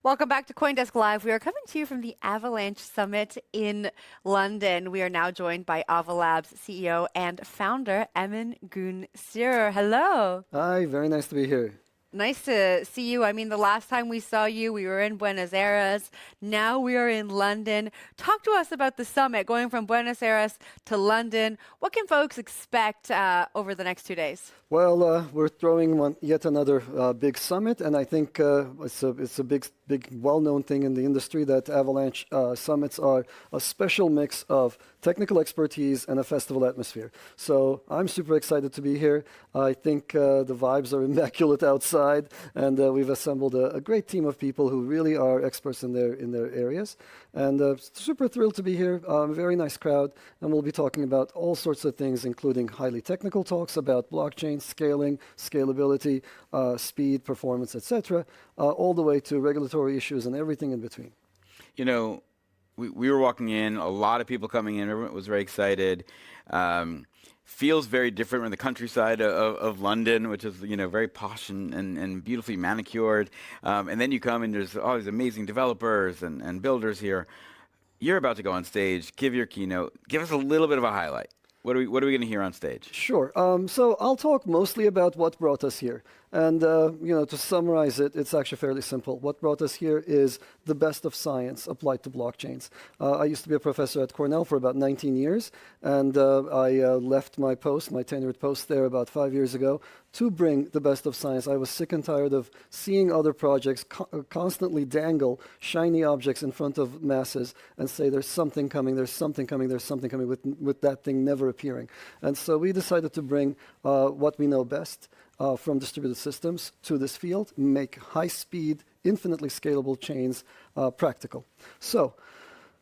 Welcome back to CoinDesk Live. We are coming to you from the Avalanche Summit in London. We are now joined by Ava Labs CEO and founder Emin Gün Sirer. Hello. Hi, very nice to be here. Nice to see you. I mean, the last time we saw you, we were in Buenos Aires. Now we are in London. Talk to us about the summit, going from Buenos Aires to London. What can folks expect over the next 2 days? Well, we're throwing yet another big summit, and I think it's a big, well-known thing in the industry that Avalanche summits are a special mix of technical expertise and a festival atmosphere. So I'm super excited to be here. I think the vibes are immaculate outside, and we've assembled a great team of people who really are experts in their areas. And super thrilled to be here. Very nice crowd, and we'll be talking about all sorts of things, including highly technical talks about blockchain, scaling, scalability, speed, performance, etc., all the way to regulatory issues and everything in between. You know, we were walking in, a lot of people coming in, everyone was very excited. Feels very different from the countryside of London, which is, you know, very posh and beautifully manicured. And then you come and there's all these amazing developers and builders here. You're about to go on stage, give your keynote, give us a little bit of a highlight. What are we going to hear on stage? Sure. So I'll talk mostly about what brought us here. And, to summarize it, it's actually fairly simple. What brought us here is the best of science applied to blockchains. I used to be a professor at Cornell for about 19 years, and I left my tenured post there about 5 years ago to bring the best of science. I was sick and tired of seeing other projects constantly dangle shiny objects in front of masses and say there's something coming, there's something coming, there's something coming, with that thing never appearing. And so we decided to bring what we know best from distributed systems to this field, make high-speed, infinitely scalable chains practical. So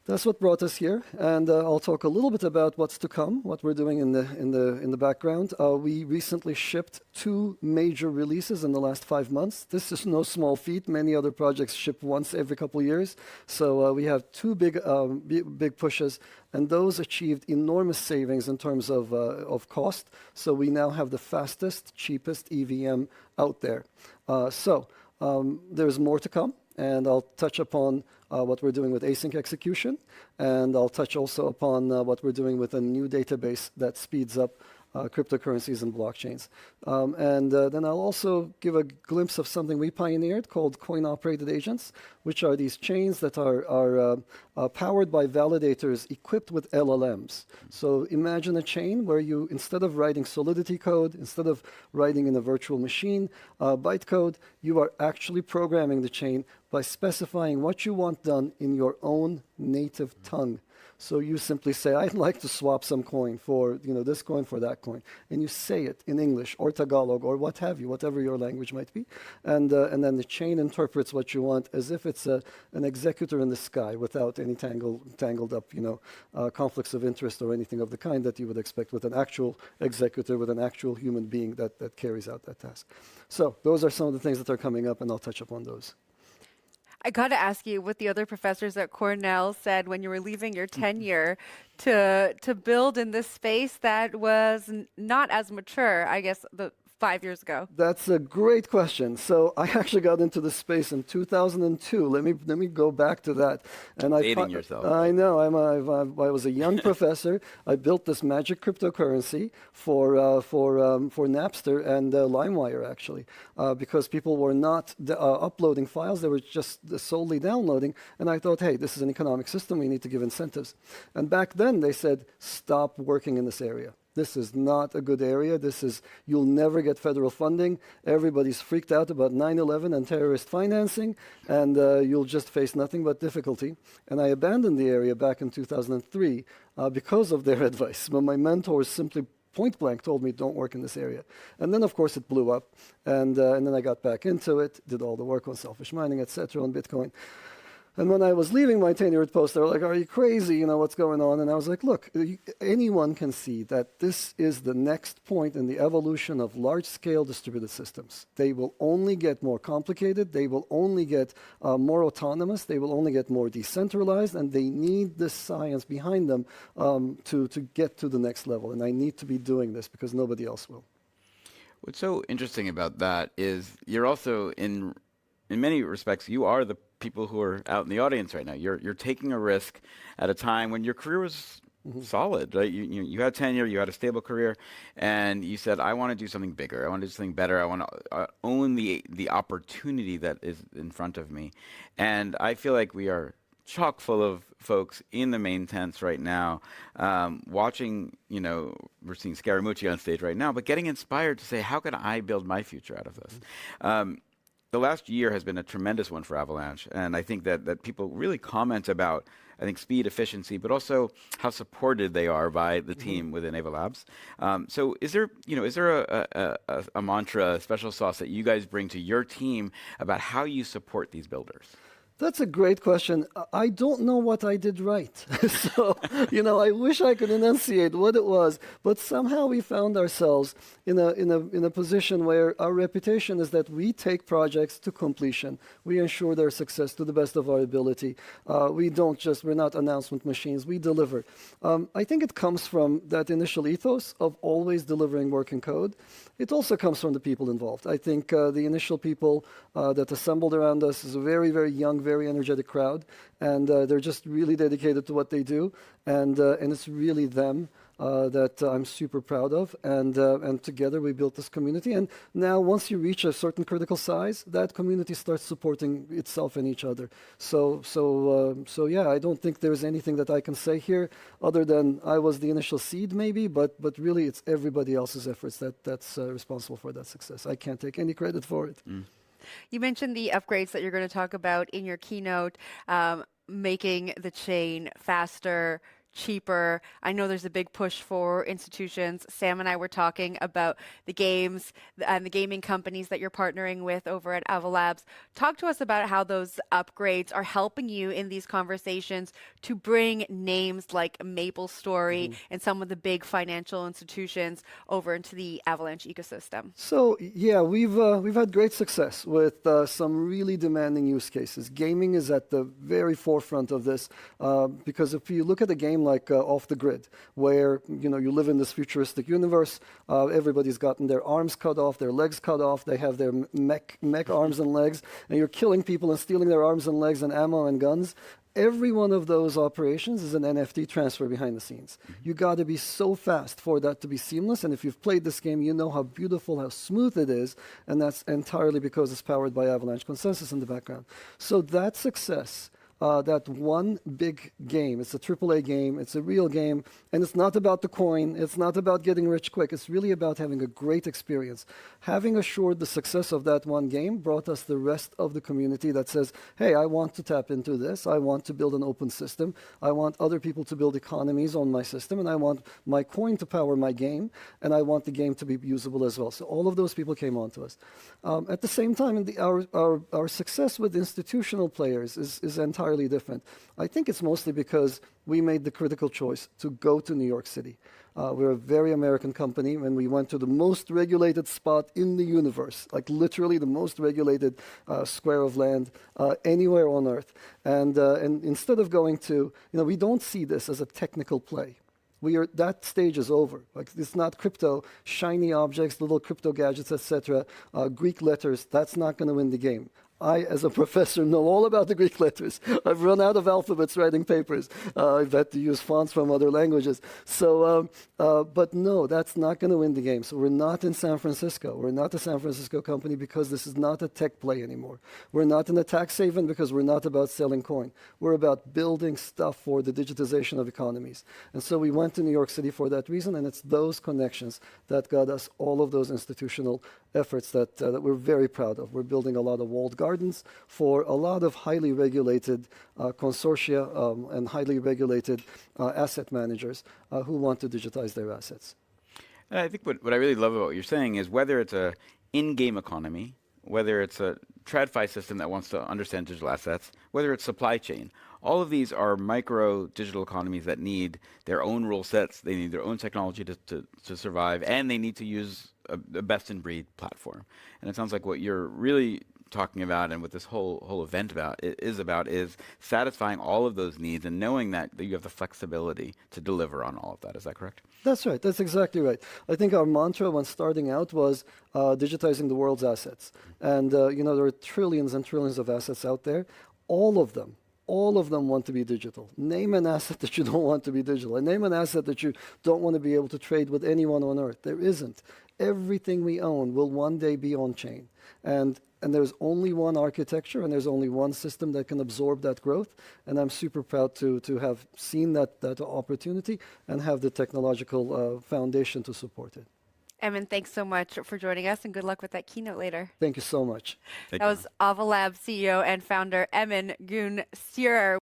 that's what brought us here, and I'll talk a little bit about what's to come, what we're doing in the background. We recently shipped 2 major releases in the last 5 months. This is no small feat. Many other projects ship once every couple of years. So we have 2 big pushes, and those achieved enormous savings in terms of cost. So we now have the fastest, cheapest EVM out there. There's more to come. And I'll touch upon what we're doing with async execution, and I'll touch also upon what we're doing with a new database that speeds up cryptocurrencies and blockchains. Then I'll also give a glimpse of something we pioneered called coin-operated agents, which are these chains that are powered by validators equipped with LLMs. So imagine a chain where you, instead of writing Solidity code, instead of writing in a virtual machine bytecode, you are actually programming the chain by specifying what you want done in your own native tongue. So you simply say, I'd like to swap some coin for this coin for that coin. And you say it in English or Tagalog or what have you, whatever your language might be. And then the chain interprets what you want as if it's an executor in the sky without any tangled up conflicts of interest or anything of the kind that you would expect with an actual executor, with an actual human being that carries out that task. So those are some of the things that are coming up, and I'll touch upon those. I got to ask you what the other professors at Cornell said when you were leaving your tenure to build in this space that was not as mature, I guess, 5 years ago. That's a great question. So I actually got into this space in 2002. Let me go back to that. And Dating yourself. I know. I was a young professor. I built this magic cryptocurrency for Napster and LimeWire, actually, because people were not uploading files. They were just solely downloading. And I thought, hey, this is an economic system. We need to give incentives. And back then they said, stop working in this area. This is not a good area. You'll never get federal funding. Everybody's freaked out about 9/11 and terrorist financing, and you'll just face nothing but difficulty. And I abandoned the area back in 2003 because of their advice. But my mentors simply point blank told me, don't work in this area. And then, of course, it blew up. And then I got back into it, did all the work on selfish mining, etc., on Bitcoin. And when I was leaving my tenured post, they were like, are you crazy? What's going on? And I was like, look, anyone can see that this is the next point in the evolution of large-scale distributed systems. They will only get more complicated. They will only get more autonomous. They will only get more decentralized. And they need this science behind them to get to the next level. And I need to be doing this because nobody else will. What's so interesting about that is you're also, in many respects, you are the people who are out in the audience right now. You're taking a risk at a time when your career was solid, right? You had tenure, you had a stable career, and you said, I want to do something bigger. I want to do something better. I want to own the opportunity that is in front of me. And I feel like we are chock full of folks in the main tents right now, watching, we're seeing Scaramucci on stage right now, but getting inspired to say, how can I build my future out of this? The last year has been a tremendous one for Avalanche, and I think that people really comment about, I think, speed, efficiency, but also how supported they are by the team within Ava Labs. So is there a mantra, a special sauce that you guys bring to your team about how you support these builders? That's a great question. I don't know what I did right. So, I wish I could enunciate what it was, but somehow we found ourselves in a position where our reputation is that we take projects to completion. We ensure their success to the best of our ability. We're not announcement machines, we deliver. I think it comes from that initial ethos of always delivering working code. It also comes from the people involved. I think the initial people that assembled around us is a very, very young, very energetic crowd, and they're just really dedicated to what they do, and it's really them that I'm super proud of, and together we built this community. And now, once you reach a certain critical size, that community starts supporting itself and each other. So yeah, I don't think there's anything that I can say here other than I was the initial seed, maybe, but really it's everybody else's efforts that's responsible for that success. I can't take any credit for it. You mentioned the upgrades that you're going to talk about in your keynote, making the chain faster, cheaper. I know there's a big push for institutions. Sam and I were talking about the games and the gaming companies that you're partnering with over at Ava Labs. Talk to us about how those upgrades are helping you in these conversations to bring names like MapleStory and some of the big financial institutions over into the Avalanche ecosystem. So yeah, we've had great success with some really demanding use cases. Gaming is at the very forefront of this because if you look at a game like Off the Grid, where you live in this futuristic universe, everybody's gotten their arms cut off, their legs cut off, they have their mech arms and legs, and you're killing people and stealing their arms and legs and ammo and guns. Every one of those operations is an NFT transfer behind the scenes. You got to be so fast for that to be seamless, and if you've played this game, you know how beautiful, how smooth it is, and that's entirely because it's powered by Avalanche Consensus in the background. So that success, that one big game, it's a AAA game, it's a real game, and it's not about the coin, it's not about getting rich quick, it's really about having a great experience. Having assured the success of that one game brought us the rest of the community that says, hey, I want to tap into this, I want to build an open system, I want other people to build economies on my system, and I want my coin to power my game, and I want the game to be usable as well. So all of those people came on to us. At the same time, our success with institutional players is entirely different. I think it's mostly because we made the critical choice to go to New York City. We're a very American company, and we went to the most regulated spot in the universe, like literally the most regulated square of land anywhere on Earth. And instead of going to, we don't see this as a technical play. That stage is over. Like, it's not crypto, shiny objects, little crypto gadgets, etc. Greek letters, that's not going to win the game. I, as a professor, know all about the Greek letters. I've run out of alphabets writing papers. I've had to use fonts from other languages. So, but no, that's not going to win the game. So we're not in San Francisco. We're not a San Francisco company because this is not a tech play anymore. We're not in a tax haven because we're not about selling coin. We're about building stuff for the digitization of economies. And so we went to New York City for that reason, and it's those connections that got us all of those institutional efforts that we're very proud of. We're building a lot of walled gardens for a lot of highly regulated consortia and highly regulated asset managers who want to digitize their assets. And I think what I really love about what you're saying is whether it's a in-game economy, whether it's a TradFi system that wants to understand digital assets, whether it's supply chain, all of these are micro digital economies that need their own rule sets, they need their own technology to survive, and they need to use a best-in-breed platform. And it sounds like what you're really talking about and what this whole event is satisfying all of those needs and knowing that you have the flexibility to deliver on all of that. Is that correct? That's right. That's exactly right. I think our mantra when starting out was digitizing the world's assets. And, there are trillions and trillions of assets out there. all of them want to be digital. Name an asset that you don't want to be digital. And name an asset that you don't want to be able to trade with anyone on earth. There isn't. Everything we own will one day be on chain. And there's only one architecture and there's only one system that can absorb that growth. And I'm super proud to have seen that opportunity and have the technological foundation to support it. Emin, thanks so much for joining us, and good luck with that keynote later. Thank you so much. That was Ava Labs CEO and founder Emin Gün Sirer.